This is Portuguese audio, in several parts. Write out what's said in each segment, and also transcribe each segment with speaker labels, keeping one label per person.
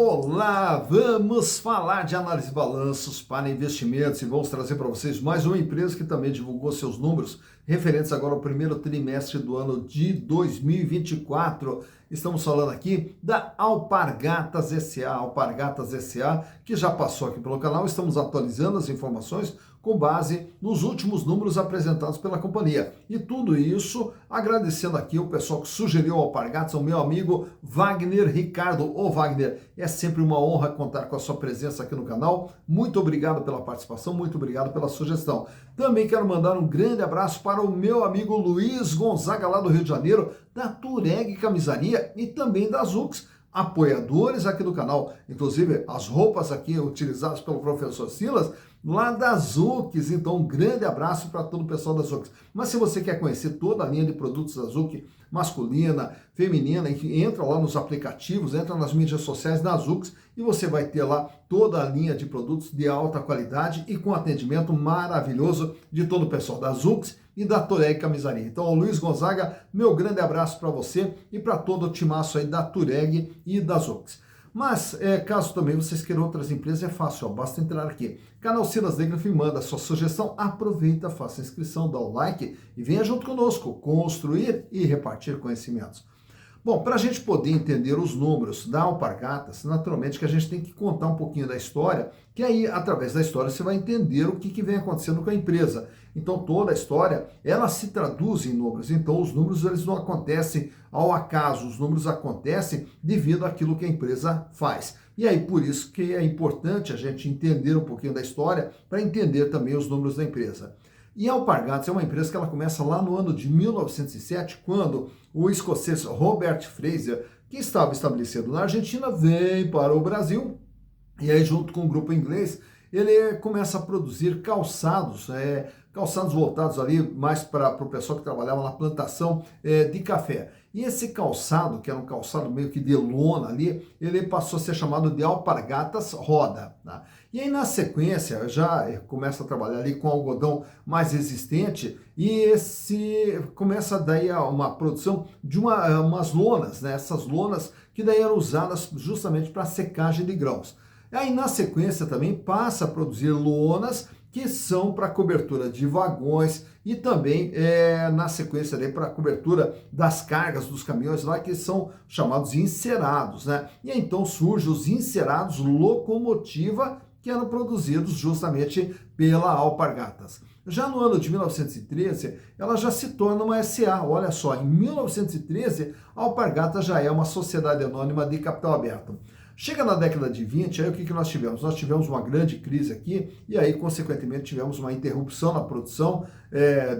Speaker 1: Olá, vamos falar de análise de balanços para investimentos e vamos trazer para vocês mais uma empresa que também divulgou seus números referentes agora ao primeiro trimestre do ano de 2024. Estamos falando aqui da Alpargatas SA, que já passou aqui pelo canal. Estamos atualizando as informações com base nos últimos números apresentados pela companhia. E tudo isso agradecendo aqui o pessoal que sugeriu a Alpargatas, o meu amigo Wagner Ricardo. Ô Wagner, é sempre uma honra contar com a sua presença aqui no canal. Muito obrigado pela participação, muito obrigado pela sugestão. Também quero mandar um grande abraço para o meu amigo Luiz Gonzaga, lá do Rio de Janeiro, da Tureg Camisaria e também da Zux, apoiadores aqui do canal. Inclusive, as roupas aqui utilizadas pelo professor Silas, lá da Zux. Então, um grande abraço para todo o pessoal da Zux. Mas se você quer conhecer toda a linha de produtos da Zux, masculina, feminina, entra lá nos aplicativos, entra nas mídias sociais da Zux e você vai ter lá toda a linha de produtos de alta qualidade e com atendimento maravilhoso de todo o pessoal da Zux e da Tureg Camisaria. Então, Luiz Gonzaga, meu grande abraço para você e para todo o timaço aí da Tureg e da Zux. Mas, caso também vocês queiram outras empresas, é fácil, ó, basta entrar aqui. Canal Silas Negrafim, manda sua sugestão, aproveita, faça a inscrição, dá o like e venha junto conosco construir e repartir conhecimentos. Bom, para a gente poder entender os números da Alpargatas, naturalmente que a gente tem que contar um pouquinho da história, que aí, através da história, você vai entender o que vem acontecendo com a empresa. Então, toda a história, ela se traduz em números. Então, os números, eles não acontecem ao acaso, os números acontecem devido àquilo que a empresa faz. E aí, por isso que é importante a gente entender um pouquinho da história, para entender também os números da empresa. E a Alpargatas é uma empresa que ela começa lá no ano de 1907, quando o escocês Robert Fraser, que estava estabelecido na Argentina, vem para o Brasil, e aí junto com o grupo inglês, ele começa a produzir calçados, calçados voltados ali mais para o pessoal que trabalhava na plantação de café. E esse calçado, que era um calçado meio que de lona ali, ele passou a ser chamado de Alpargatas Roda. Tá? E aí na sequência já começa a trabalhar ali com algodão mais resistente e esse começa daí uma produção de umas lonas, né? Essas lonas que daí eram usadas justamente para secagem de grãos. Aí na sequência também passa a produzir lonas que são para cobertura de vagões e também na sequência para cobertura das cargas dos caminhões lá que são chamados encerados, né? E aí, então surgem os encerados locomotiva que eram produzidos justamente pela Alpargatas. Já no ano de 1913, ela já se torna uma SA. Olha só, em 1913, a Alpargatas já é uma sociedade anônima de capital aberto. Chega na década de 20, aí o que nós tivemos? Nós tivemos uma grande crise aqui e aí, consequentemente, tivemos uma interrupção na produção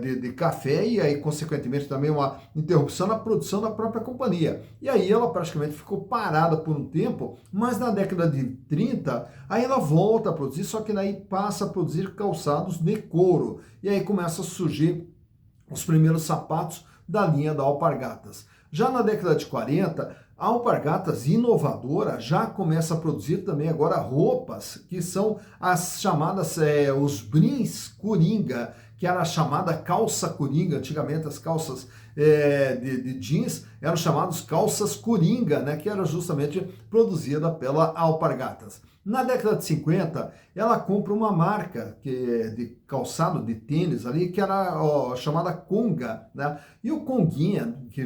Speaker 1: de café e aí, consequentemente, também uma interrupção na produção da própria companhia. E aí ela praticamente ficou parada por um tempo, mas na década de 30, aí ela volta a produzir, só que daí passa a produzir calçados de couro. E aí começa a surgir os primeiros sapatos da linha da Alpargatas. Já na década de 40, a Alpargatas, inovadora, já começa a produzir também agora roupas, que são as chamadas, os brins coringa, que era a chamada calça coringa. Antigamente as calças de jeans eram chamadas calças coringa, né, que era justamente produzida pela Alpargatas. Na década de 50, ela compra uma marca de calçado de tênis ali, que era chamada Conga, né? E o Conguinha, que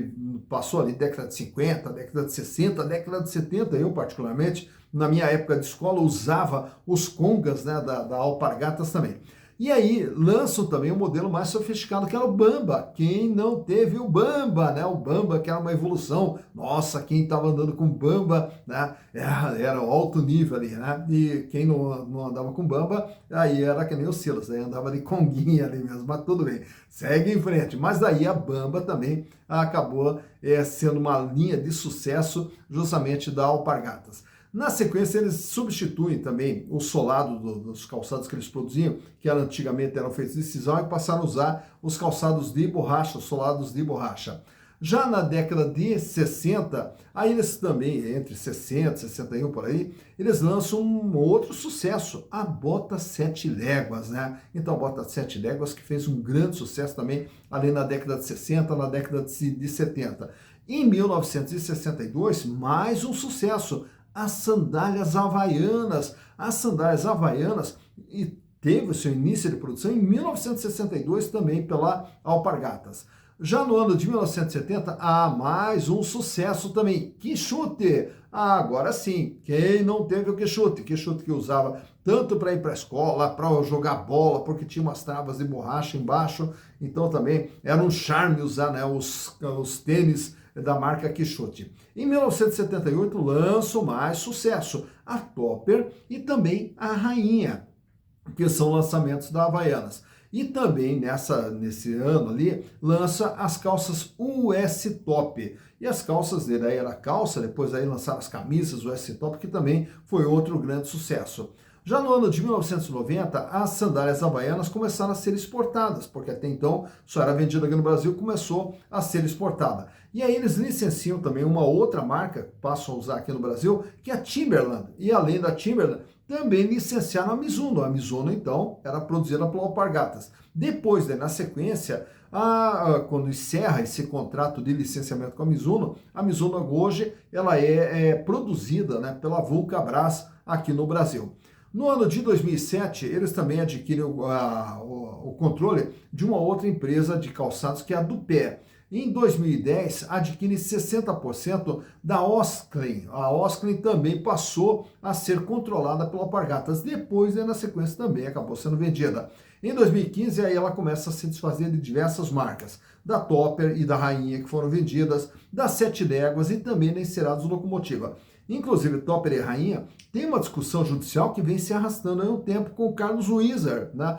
Speaker 1: passou ali década de 50, década de 60, década de 70, eu particularmente, na minha época de escola, usava os Congas, né, da Alpargatas também. E aí lançam também um modelo mais sofisticado, que era o Bamba. Quem não teve o Bamba, né? O Bamba, que era uma evolução. Nossa, quem estava andando com Bamba, né? Era alto nível ali, né? E quem não andava com Bamba, aí era que nem o Silas, aí andava de conguinha ali mesmo, mas tudo bem. Segue em frente. Mas daí a Bamba também acabou sendo uma linha de sucesso justamente da Alpargatas. Na sequência, eles substituem também o solado dos calçados que eles produziam, que antigamente eram feitos de sisal, e passaram a usar os calçados de borracha, os solados de borracha. Já na década de 60, aí eles também, entre 60 e 61 por aí, eles lançam um outro sucesso, a Bota 7 Léguas, né? Então, a Bota 7 Léguas que fez um grande sucesso também ali na década de 60, na década de 70. Em 1962, mais um sucesso, as sandálias havaianas. As sandálias havaianas e teve o seu início de produção em 1962 também pela Alpargatas. Já no ano de 1970, há mais um sucesso também, Quixote. Ah, agora sim, quem não teve o Quixote? Quixote que usava tanto para ir para a escola, para jogar bola, porque tinha umas travas de borracha embaixo, então também era um charme usar, né, os tênis da marca Quixote. Em 1978 lança o mais sucesso, a Topper e também a Rainha, que são lançamentos da Havaianas. E também nesse ano ali, lança as calças US Top. E as calças dele aí era calça, depois aí lançaram as camisas US Top, que também foi outro grande sucesso. Já no ano de 1990, as sandálias havaianas começaram a ser exportadas, porque até então só era vendida aqui no Brasil, começou a ser exportada. E aí eles licenciam também uma outra marca, passam a usar aqui no Brasil, que é a Timberland. E além da Timberland, também licenciaram a Mizuno. A Mizuno, então, era produzida pela Alpargatas. Depois, na sequência, quando encerra esse contrato de licenciamento com a Mizuno hoje ela é produzida, né, pela Vulcabras aqui no Brasil. No ano de 2007, eles também adquirem o controle de uma outra empresa de calçados, que é a Dupé. Em 2010, adquire 60% da Osklen. A Osklen também passou a ser controlada pela Alpargatas. Depois, na sequência, também acabou sendo vendida. Em 2015, aí ela começa a se desfazer de diversas marcas, da Topper e da Rainha, que foram vendidas, da Sete Léguas e também da Encerados Locomotiva. Inclusive, Topper e Rainha tem uma discussão judicial que vem se arrastando há um tempo com o Carlos Wieser, né?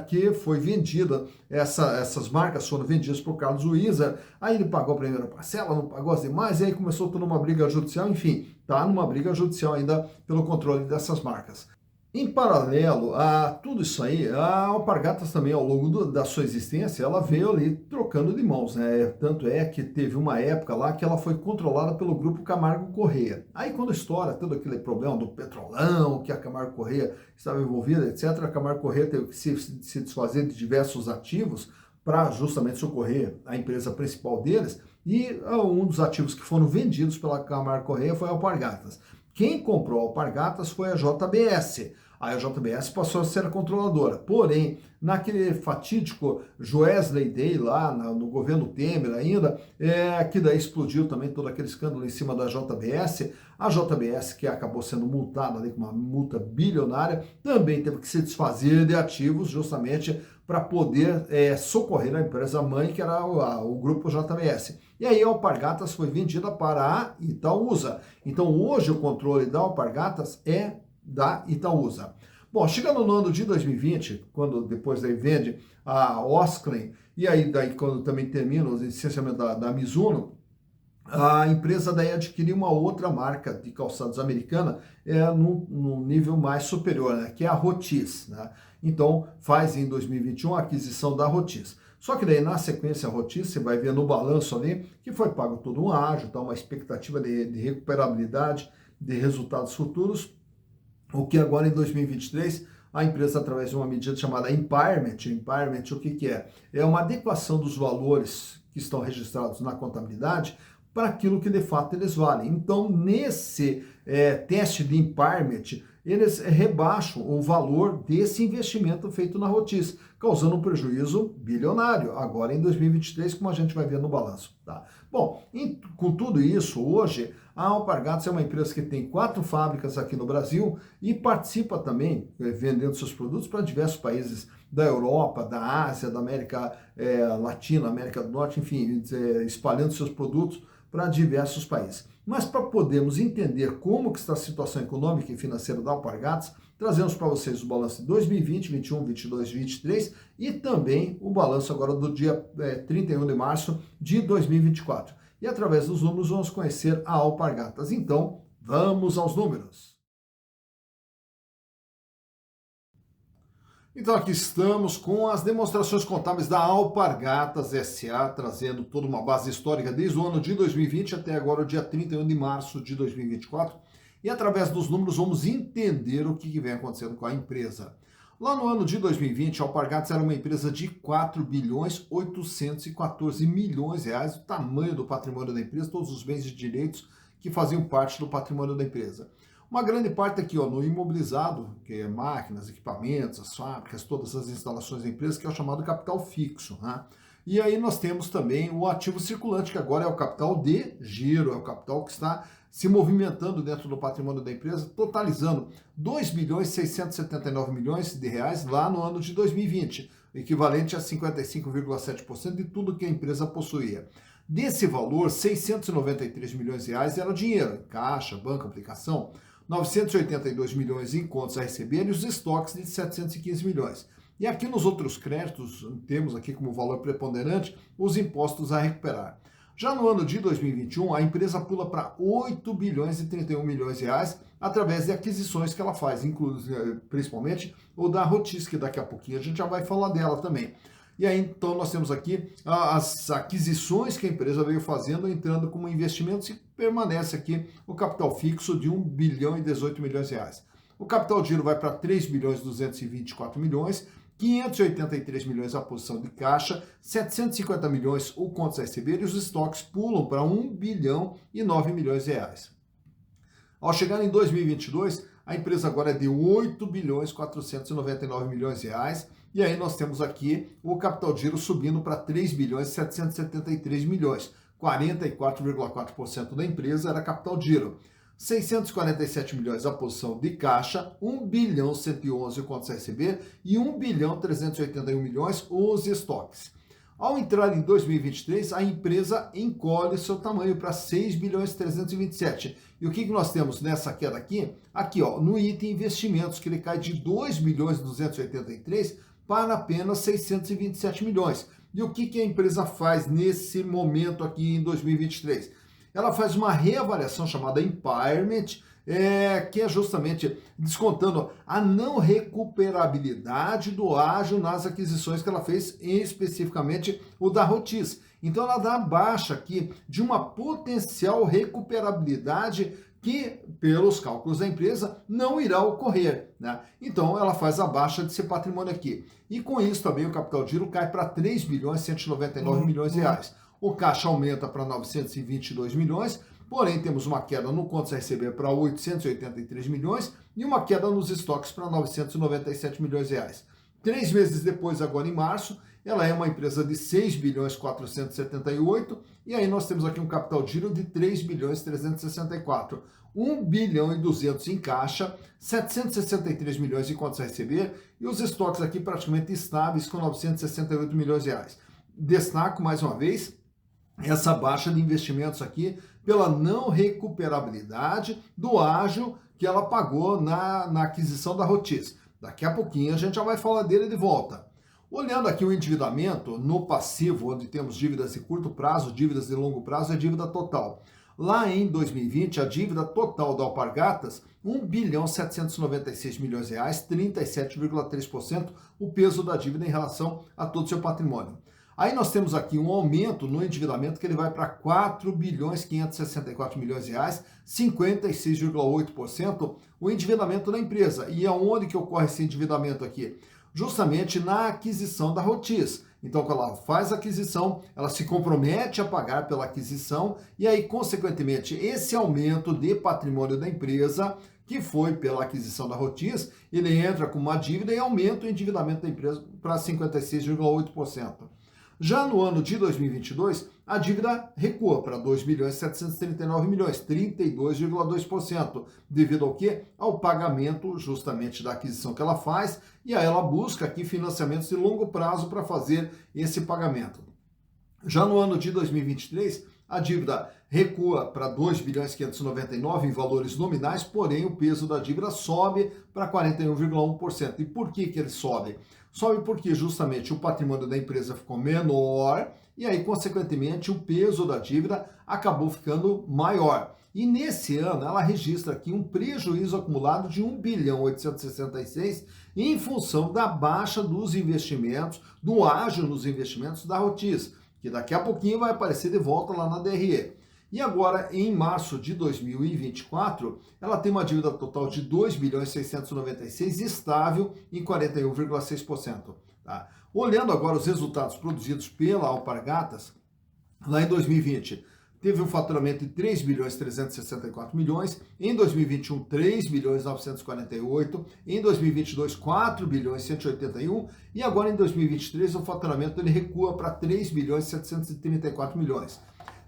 Speaker 1: Que foi vendida, essas marcas foram vendidas por Carlos Wieser, aí ele pagou a primeira parcela, não pagou as demais, e aí começou toda uma briga judicial, enfim, tá numa briga judicial ainda pelo controle dessas marcas. Em paralelo a tudo isso aí, a Alpargatas também, ao longo da sua existência, ela veio ali trocando de mãos, né? Tanto é que teve uma época lá que ela foi controlada pelo grupo Camargo Corrêa. Aí quando estoura todo aquele problema do petrolão, que a Camargo Corrêa estava envolvida, etc., a Camargo Corrêa teve que se desfazer de diversos ativos para justamente socorrer a empresa principal deles, e um dos ativos que foram vendidos pela Camargo Corrêa foi a Alpargatas. Quem comprou a Alpargatas foi a JBS. Aí a JBS passou a ser a controladora. Porém, naquele fatídico Joesley Day lá no governo Temer ainda, que daí explodiu também todo aquele escândalo em cima da JBS. A JBS, que acabou sendo multada ali com uma multa bilionária, também teve que se desfazer de ativos justamente para poder socorrer a empresa mãe, que era o grupo JBS. E aí a Alpargatas foi vendida para a Itaúsa. Então hoje o controle da Alpargatas é da Itaúsa. Bom, chegando no ano de 2020, quando depois daí vende a Osklen, e aí daí quando também termina o licenciamento da Mizuno, a empresa daí adquiriu uma outra marca de calçados americana num nível mais superior, né, que é a Rotis, né? Então faz em 2021 a aquisição da Rotis. Só que daí na sequência a Rotis, você vai ver no balanço ali que foi pago todo um ágio, tá, uma expectativa de recuperabilidade de resultados futuros, o que agora em 2023 a empresa, através de uma medida chamada Impairment, o que é? É uma adequação dos valores que estão registrados na contabilidade para aquilo que de fato eles valem. Então, nesse teste de Impairment, eles rebaixam o valor desse investimento feito na Rotis, causando um prejuízo bilionário, agora em 2023, como a gente vai ver no balanço. Tá? Bom, com tudo isso, hoje, a Alpargatas é uma empresa que tem 4 fábricas aqui no Brasil e participa também, vendendo seus produtos para diversos países da Europa, da Ásia, da América Latina, América do Norte, enfim, espalhando seus produtos para diversos países. Mas para podermos entender como que está a situação econômica e financeira da Alpargatas, trazemos para vocês o balanço de 2020, 21, 22, 23 e também o balanço agora do dia 31 de março de 2024. E através dos números vamos conhecer a Alpargatas. Então, vamos aos números. Então aqui estamos com as demonstrações contábeis da Alpargatas S.A., trazendo toda uma base histórica desde o ano de 2020 até agora o dia 31 de março de 2024. E através dos números vamos entender o que vem acontecendo com a empresa. Lá no ano de 2020, a Alpargatas era uma empresa de 4 bilhões 814 milhões de reais, o tamanho do patrimônio da empresa, todos os bens e direitos que faziam parte do patrimônio da empresa. Uma grande parte aqui, ó, no imobilizado, que é máquinas, equipamentos, as fábricas, todas as instalações da empresa, que é o chamado capital fixo, né? E aí nós temos também o ativo circulante, que agora é o capital de giro, é o capital que está se movimentando dentro do patrimônio da empresa, totalizando 2 bilhões 679 milhões de reais lá no ano de 2020, equivalente a 55,7% de tudo que a empresa possuía. Desse valor, 693 milhões de reais era dinheiro, caixa, banco, aplicação, 982 milhões em contas a receber e os estoques de 715 milhões. E aqui nos outros créditos, temos aqui como valor preponderante os impostos a recuperar. Já no ano de 2021, a empresa pula para 8 bilhões e 31 milhões de reais através de aquisições que ela faz, principalmente o da Rotis, que daqui a pouquinho a gente já vai falar dela também. E aí, então, nós temos aqui as aquisições que a empresa veio fazendo, entrando como investimentos e permanece aqui o capital fixo de 1 bilhão e 18 milhões de reais. O capital de giro vai para 3 bilhões e 224 milhões, 583 milhões a posição de caixa, 750 milhões o contas a receber e os estoques pulam para 1 bilhão e 9 milhões de reais. Ao chegar em 2022, a empresa agora é de 8 bilhões 499 milhões de reais, e aí nós temos aqui o capital de giro subindo para 3 bilhões 773 milhões, 44,4% da empresa era capital de giro. 647 milhões a posição de caixa, 1 bilhão 111 o contas a receber e 1 bilhão 381 milhões os estoques. Ao entrar em 2023, a empresa encolhe seu tamanho para 6 bilhões 327. E o que nós temos nessa queda aqui? Aqui, ó, no item investimentos, que ele cai de 2 bilhões 283 para apenas 627 milhões. E o que a empresa faz nesse momento aqui em 2023? Ela faz uma reavaliação chamada impairment, que é justamente descontando a não recuperabilidade do ágio nas aquisições que ela fez, especificamente o da Rotis. Então ela dá baixa aqui de uma potencial recuperabilidade que, pelos cálculos da empresa, não irá ocorrer, né? Então ela faz a baixa desse patrimônio aqui. E com isso também o capital de giro cai para 3 bilhões 199 milhões de reais. O caixa aumenta para 922 milhões, porém temos uma queda no contas a receber para 883 milhões e uma queda nos estoques para 997 milhões de reais. 3 meses depois, agora em março, ela é uma empresa de 6 bilhões 478 e aí nós temos aqui um capital de giro de 3 bilhões 364. 1 bilhão e 200 em caixa, 763 milhões em contas a receber e os estoques aqui praticamente estáveis com 968 milhões de reais. Destaco mais uma vez essa baixa de investimentos aqui pela não recuperabilidade do ágio que ela pagou na aquisição da Rotis. Daqui a pouquinho a gente já vai falar dele de volta. Olhando aqui o endividamento no passivo, onde temos dívidas de curto prazo, dívidas de longo prazo e dívida total. Lá em 2020, a dívida total da Alpargatas, 1 bilhão 796 milhões de reais, 37,3% o peso da dívida em relação a todo o seu patrimônio. Aí nós temos aqui um aumento no endividamento que ele vai para 4 bilhões 564 milhões de reais, 56,8% o endividamento da empresa. E aonde que ocorre esse endividamento aqui? Justamente na aquisição da Rotis. Então, quando ela faz a aquisição, ela se compromete a pagar pela aquisição e aí, consequentemente, esse aumento de patrimônio da empresa, que foi pela aquisição da Rotis, ele entra com uma dívida e aumenta o endividamento da empresa para 56,8%. Já no ano de 2022, a dívida recua para 2 bilhões 739 milhões, 32,2%, devido ao quê? Ao pagamento justamente da aquisição que ela faz, e aí ela busca aqui financiamentos de longo prazo para fazer esse pagamento. Já no ano de 2023, a dívida recua para 2 bilhões 599 em valores nominais, porém o peso da dívida sobe para 41,1%. E por que ele sobe? Sobe porque justamente o patrimônio da empresa ficou menor e aí, consequentemente, o peso da dívida acabou ficando maior. E nesse ano, ela registra aqui um prejuízo acumulado de 1 bilhão 866 em função da baixa dos investimentos, do ágio nos investimentos da Rotis, que daqui a pouquinho vai aparecer de volta lá na DRE. E agora, em março de 2024, ela tem uma dívida total de 2 bilhões 696, estável em 41,6%. Tá? Olhando agora os resultados produzidos pela Alpargatas, lá em 2020, teve um faturamento de 3 bilhões 364 milhões, em 2021 3 bilhões 948, em 2022 4 bilhões 181 e agora em 2023 o faturamento ele recua para 3 bilhões 734 milhões.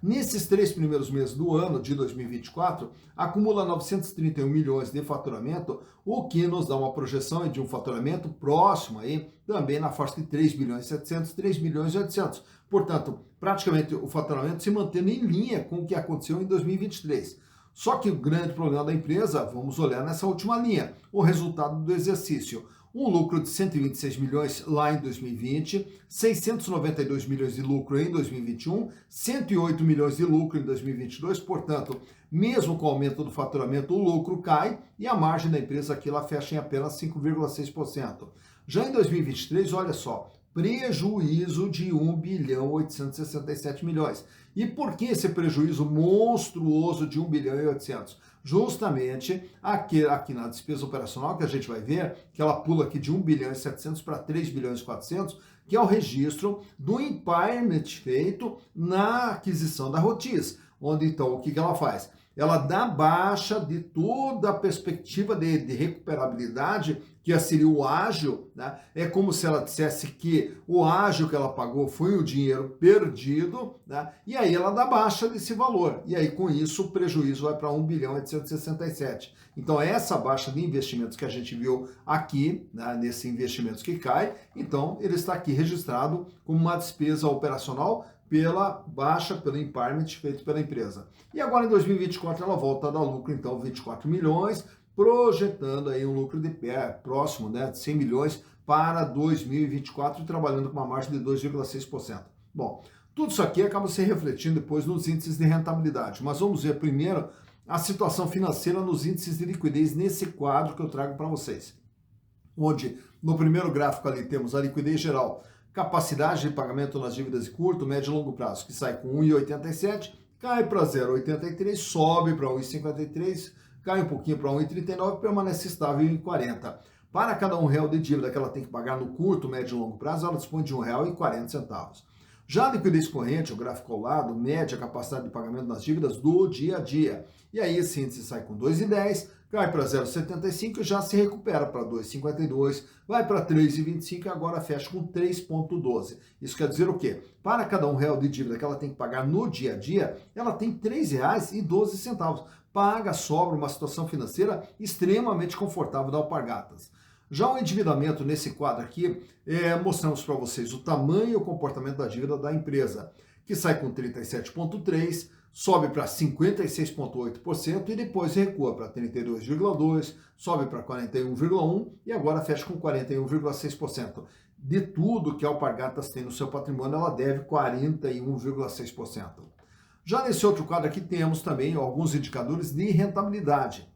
Speaker 1: Nesses 3 primeiros meses do ano de 2024, acumula 931 milhões de faturamento, o que nos dá uma projeção de um faturamento próximo aí, também na faixa de 3 bilhões 700, 3 bilhões 800. Portanto, praticamente o faturamento se mantendo em linha com o que aconteceu em 2023. Só que o grande problema da empresa, vamos olhar nessa última linha, o resultado do exercício. Um lucro de 126 milhões lá em 2020, 692 milhões de lucro em 2021, 108 milhões de lucro em 2022, portanto, mesmo com o aumento do faturamento, o lucro cai e a margem da empresa aqui ela fecha em apenas 5,6%. Já em 2023, olha só, prejuízo de 1 bilhão 867 milhões. E por que esse prejuízo monstruoso de 1 bilhão e 800? Justamente aqui na despesa operacional, que a gente vai ver, que ela pula aqui de 1 bilhão e 700 para 3 bilhões e 400, que é o registro do impairment feito na aquisição da Rotis, onde então o que ela faz? Ela dá baixa de toda a perspectiva de recuperabilidade, que seria o ágio, né? É como se ela dissesse que o ágio que ela pagou foi o dinheiro perdido, né? E aí ela dá baixa desse valor. E aí com isso o prejuízo vai para 1 bilhão e 867. Então essa baixa de investimentos que a gente viu aqui, né, nesse investimentos que cai, então ele está aqui registrado como uma despesa operacional pela baixa, pelo impairment feito pela empresa. E agora em 2024 ela volta a dar lucro, então 24 milhões, projetando aí um lucro de próximo, né, de 100 milhões para 2024, trabalhando com uma margem de 2,6%. Bom, tudo isso aqui acaba se refletindo depois nos índices de rentabilidade, mas vamos ver primeiro a situação financeira nos índices de liquidez nesse quadro que eu trago para vocês. Onde no primeiro gráfico ali temos a liquidez geral, capacidade de pagamento nas dívidas de curto, médio e longo prazo, que sai com 1,87, cai para 0,83, sobe para 1,53, cai um pouquinho para 1,39 e permanece estável em 40. Para cada R$1 de dívida que ela tem que pagar no curto, médio e longo prazo, ela dispõe de R$1,40. Já a liquidez corrente, o gráfico ao lado, mede a capacidade de pagamento das dívidas do dia a dia. E aí esse índice sai com 2,10, cai para 0,75 e já se recupera para 2,52, vai para 3,25 e agora fecha com 3,12. Isso quer dizer o quê? Para cada R$1 de dívida que ela tem que pagar no dia a dia, ela tem R$3,12. Paga, sobra, uma situação financeira extremamente confortável da Alpargatas. Já o endividamento nesse quadro aqui, mostramos para vocês o tamanho e o comportamento da dívida da empresa, que sai com 37,3%, sobe para 56,8% e depois recua para 32,2%, sobe para 41,1% e agora fecha com 41,6%. De tudo que a Alpargatas tem no seu patrimônio, ela deve 41,6%. Já nesse outro quadro aqui temos também alguns indicadores de rentabilidade.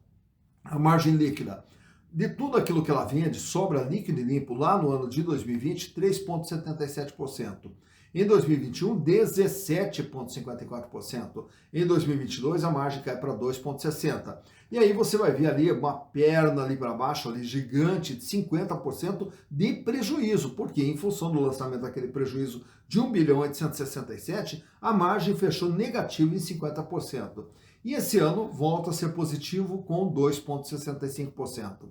Speaker 1: A margem líquida. De tudo aquilo que ela vende, sobra líquido e limpo lá no ano de 2020, 3,77%. Em 2021, 17,54%. Em 2022, a margem cai para 2,60%. E aí você vai ver ali uma perna ali para baixo, ali gigante, de 50% de prejuízo. Porque em função do lançamento daquele prejuízo de 1 bilhão 867, a margem fechou negativa em 50%. E esse ano volta a ser positivo com 2,65%.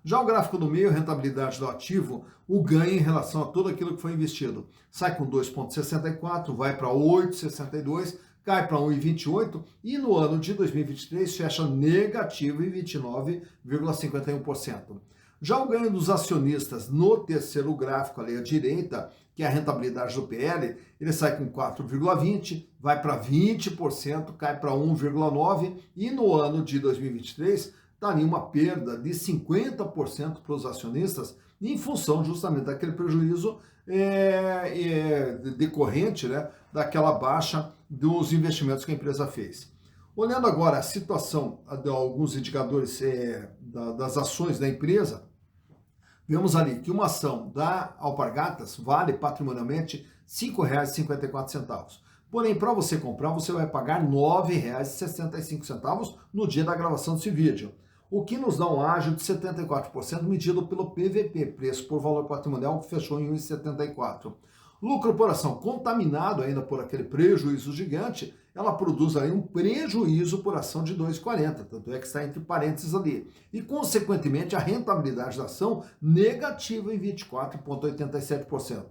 Speaker 1: Já o gráfico do meio, rentabilidade do ativo, o ganho em relação a tudo aquilo que foi investido. Sai com 2,64, vai para 8,62, cai para 1,28 e no ano de 2023 fecha negativo em 29,51%. Já o ganho dos acionistas no terceiro gráfico ali à direita, que é a rentabilidade do PL, ele sai com 4,20, vai para 20%, cai para 1,9% e no ano de 2023 está ali uma perda de 50% para os acionistas em função justamente daquele prejuízo decorrente, né, daquela baixa dos investimentos que a empresa fez. Olhando agora a situação de alguns indicadores das ações da empresa, vemos ali que uma ação da Alpargatas vale patrimonialmente R$ 5,54. Porém, para você comprar, você vai pagar R$ 9,65 no dia da gravação desse vídeo. O que nos dá um ágio de 74% medido pelo PVP, preço por valor patrimonial, que fechou em 1,74. Lucro por ação contaminado ainda por aquele prejuízo gigante, ela produz aí um prejuízo por ação de 2,40, tanto é que está entre parênteses ali. E, consequentemente, a rentabilidade da ação negativa em 24,87%.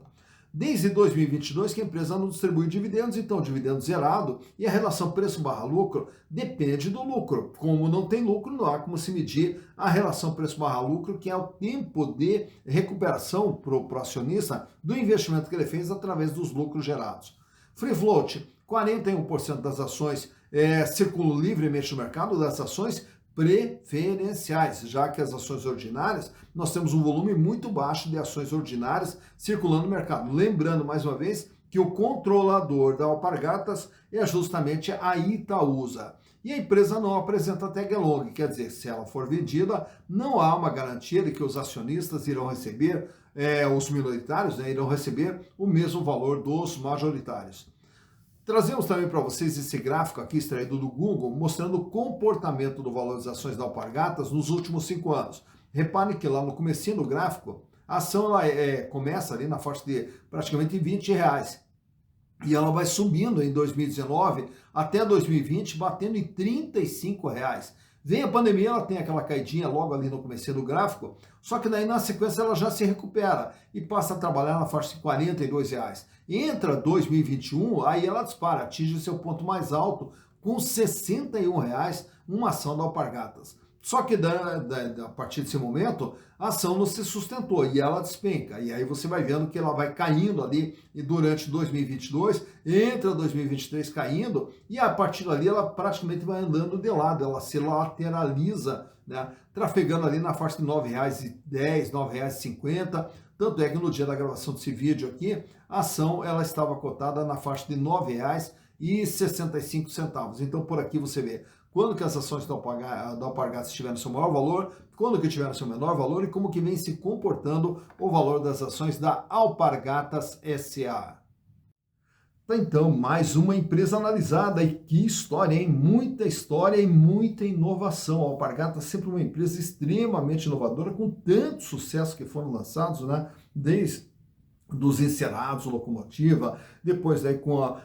Speaker 1: Desde 2022 que a empresa não distribui dividendos, então dividendo zerado e a relação preço/lucro depende do lucro. Como não tem lucro, não há como se medir a relação preço/lucro, que é o tempo de recuperação para o acionista do investimento que ele fez através dos lucros gerados. Free float, 41% das ações circulam livremente no mercado, das ações preferenciais, já que as ações ordinárias, nós temos um volume muito baixo de ações ordinárias circulando no mercado. Lembrando, mais uma vez, que o controlador da Alpargatas é justamente a Itaúsa. E a empresa não apresenta tag along, quer dizer, se ela for vendida, não há uma garantia de que os acionistas irão receber, os minoritários, irão receber o mesmo valor dos majoritários. Trazemos também para vocês esse gráfico aqui extraído do Google, mostrando o comportamento do valor das ações da Alpargatas nos últimos 5 anos. Reparem que lá no comecinho do gráfico, a ação começa ali na faixa de praticamente R$20. E ela vai subindo em 2019 até 2020, batendo em R$35. Vem a pandemia, ela tem aquela caidinha logo ali no começo do gráfico, só que daí na sequência ela já se recupera e passa a trabalhar na faixa de R$42. Entra 2021, aí ela dispara, atinge seu ponto mais alto com R$61 uma ação da Alpargatas. Só que a partir desse momento, a ação não se sustentou e ela despenca. E aí você vai vendo que ela vai caindo ali e durante 2022, entra 2023 caindo e a partir dali ela praticamente vai andando de lado, ela se lateraliza, né, trafegando ali na faixa de R$9,10, R$9,50. Tanto é que no dia da gravação desse vídeo aqui, a ação ela estava cotada na faixa de R$9,65. Então por aqui você vê quando que as ações da Alpargatas estiveram no seu maior valor, quando que tiveram seu menor valor e como que vem se comportando o valor das ações da Alpargatas S.A. Então, mais uma empresa analisada, e que história, hein? Muita história e muita inovação. A Alpargatas é sempre uma empresa extremamente inovadora, com tanto sucesso que foram lançados, né? Desde dos encerados, locomotiva, depois aí com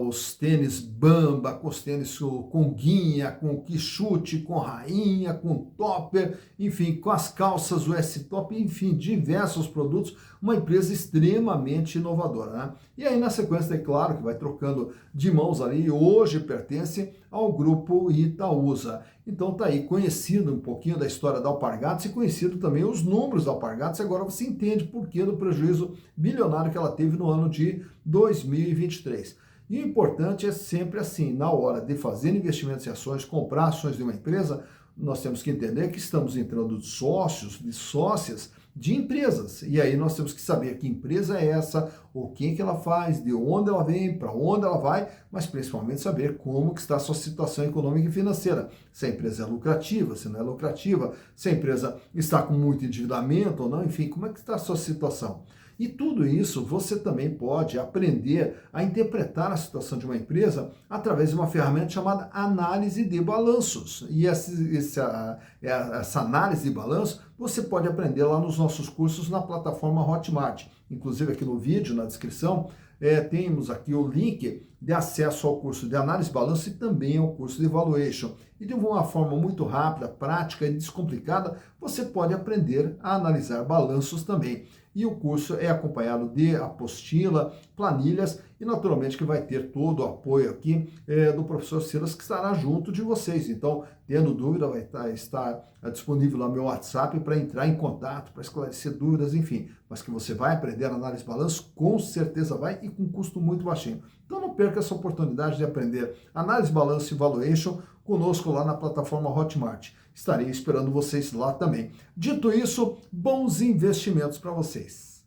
Speaker 1: os tênis Bamba, com os tênis Conguinha, com Quixute, com Rainha, com Topper, enfim, com as calças o S-Top, enfim, diversos produtos, uma empresa extremamente inovadora, né? E aí na sequência, é claro, que vai trocando de mãos ali, hoje pertence ao grupo Itaúsa. Então tá aí, conhecido um pouquinho da história da Alpargatas e conhecido também os números da Alpargatas, agora você entende por que do prejuízo bilionário que ela teve no ano de 2023. E o importante é sempre assim, na hora de fazer investimentos em ações, comprar ações de uma empresa, nós temos que entender que estamos entrando de sócios, de sócias de empresas. E aí nós temos que saber que empresa é essa, o que ela faz, de onde ela vem, para onde ela vai, mas principalmente saber como que está a sua situação econômica e financeira. Se a empresa é lucrativa, se não é lucrativa, se a empresa está com muito endividamento ou não, enfim, como é que está a sua situação. E tudo isso você também pode aprender a interpretar a situação de uma empresa através de uma ferramenta chamada análise de balanços. E essa análise de balanço você pode aprender lá nos nossos cursos na plataforma Hotmart. Inclusive aqui no vídeo, na descrição, temos aqui o link de acesso ao curso de análise de balanço e também ao curso de valuation. E de uma forma muito rápida, prática e descomplicada, você pode aprender a analisar balanços também. E o curso é acompanhado de apostila, planilhas e naturalmente que vai ter todo o apoio aqui do professor Silas, que estará junto de vocês. Então, tendo dúvida, vai estar disponível lá no meu WhatsApp para entrar em contato, para esclarecer dúvidas, enfim. Mas que você vai aprender a análise de balanço, com certeza vai, e com custo muito baixinho. Então não perca essa oportunidade de aprender análise de balanço e valuation conosco lá na plataforma Hotmart. Estarei esperando vocês lá também. Dito isso, bons investimentos para vocês.